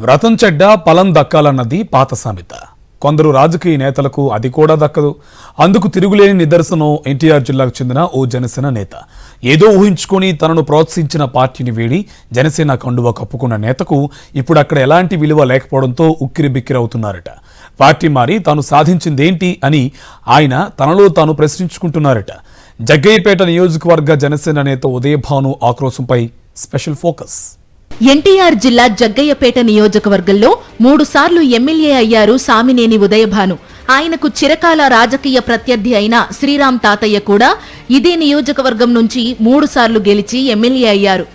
వ్రతం చెడ్డ ఫలం దక్కాలన్నది పాత సామెత. కొందరు రాజకీయ నేతలకు అది కూడా దక్కదు. అందుకు తిరుగులేని నిదర్శనం ఎన్టీఆర్ జిల్లాకు చెందిన ఓ జనసేన నేత. ఏదో ఊహించుకొని తనను ప్రోత్సహించిన పార్టీని వీడి జనసేన కండువా కప్పుకున్న నేతకు ఇప్పుడు అక్కడ ఎలాంటి విలువ లేకపోవడంతో ఉక్కిరిబిక్కిరవుతున్నారట. పార్టీ మారి తాను సాధించిందేంటి అని ఆయన తనలో తాను ప్రశ్నించుకుంటున్నారట. జగ్గయ్యపేట నియోజకవర్గ జనసేన నేత ఉదయభాను ఆక్రోశంపై స్పెషల్ ఫోకస్. ఎన్టీఆర్ జిల్లా జగ్గయ్యపేట నియోజకవర్గంలో 3 సార్లు ఎమ్మెల్యే అయ్యారు సామినేని ఉదయభాను. ఆయనకు చిరకాల రాజకీయ ప్రత్యర్థి అయిన శ్రీరామ్ తాతయ్య కూడా ఇదే నియోజకవర్గం నుంచి 3 సార్లు గెలిచి ఎమ్మెల్యే అయ్యారు.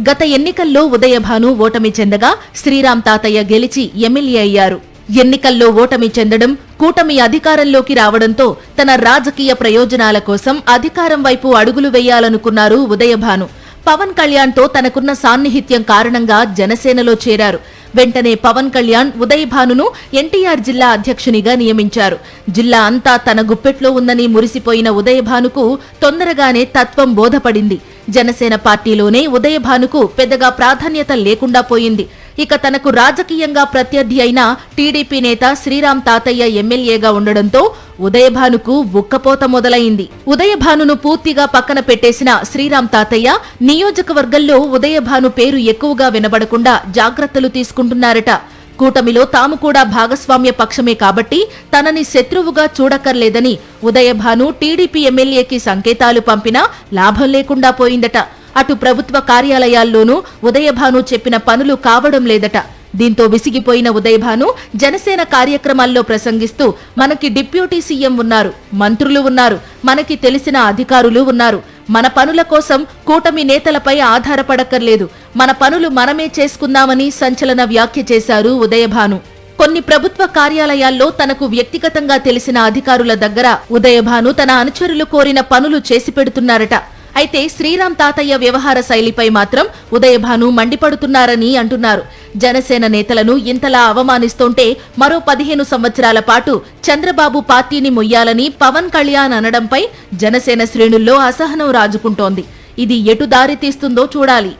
గత ఎన్నికల్లో ఉదయభాను ఓటమి చెందగా శ్రీరామ్ తాతయ్య గెలిచి ఎమ్మెల్యే అయ్యారు. ఎన్నికల్లో ఓటమి చెందడం, కూటమి అధికారంలోకి రావడంతో తన రాజకీయ ప్రయోజనాల కోసం అధికారం వైపు అడుగులు వేయాలనుకున్నారు ఉదయభాను. పవన్ కళ్యాణ్ తో తనకున్న సాన్నిహిత్యం కారణంగా జనసేనలో చేరారు. వెంటనే పవన్ కళ్యాణ్ ఉదయభానును ఎన్టీఆర్ జిల్లా అధ్యక్షునిగా నియమించారు. జిల్లా అంతా తన గుప్పెట్లో ఉందని మురిసిపోయిన ఉదయభానుకు తొందరగానే తత్వం బోధపడింది. జనసేన పార్టీలోనే ఉదయభానుకు పెద్దగా ప్రాధాన్యత లేకుండా పోయింది. ఇక తనకు రాజకీయంగా ప్రత్యర్థి అయిన టీడీపీ నేత శ్రీరామ్ తాతయ్య ఎమ్మెల్యేగా ఉండడంతో ఉదయభానుకు ఉక్కపోత మొదలైంది. ఉదయభానును పూర్తిగా పక్కన పెట్టేసిన శ్రీరామ్ తాతయ్య నియోజకవర్గంలో ఉదయభాను పేరు ఎక్కువగా వినబడకుండా జాగ్రత్తలు తీసుకుంటున్నారట. కూటమిలో తాము కూడా భాగస్వామ్య పక్షమే కాబట్టి తనని శత్రువుగా చూడక్కర్లేదని ఉదయభాను టీడీపీ ఎమ్మెల్యేకి సంకేతాలు పంపినా లాభం లేకుండా పోయిందట. అటు ప్రభుత్వ కార్యాలయాల్లోనూ ఉదయభాను చెప్పిన పనులు కావడం లేదట. దీంతో విసిగిపోయిన ఉదయభాను జనసేన కార్యక్రమాల్లో ప్రసంగిస్తూ, మనకి డిప్యూటీ సీఎం ఉన్నారు, మంత్రులు ఉన్నారు, మనకి తెలిసిన అధికారులు ఉన్నారు, మన పనుల కోసం కూటమి నేతలపై ఆధారపడక్కర్లేదు, మన పనులు మనమే చేసుకుందామని సంచలన వ్యాఖ్య చేశారు ఉదయభాను. కొన్ని ప్రభుత్వ కార్యాలయాల్లో తనకు వ్యక్తిగతంగా తెలిసిన అధికారుల దగ్గర ఉదయభాను తన అనుచరులు కోరిన పనులు చేసి పెడుతున్నారట. అయితే శ్రీరామ్ తాతయ్య వ్యవహార శైలిపై మాత్రం ఉదయభాను మండిపడుతున్నారని అంటున్నారు. జనసేన నేతలను ఇంతలా అవమానిస్తుంటే మరో 15 సంవత్సరాల పాటు చంద్రబాబు పార్టీని మొయ్యాలని పవన్ కళ్యాణ్ అనడంపై జనసేన శ్రేణుల్లో అసహనం రాజుకుంటోంది. ఇది ఎటు దారి తీస్తుందో చూడాలి.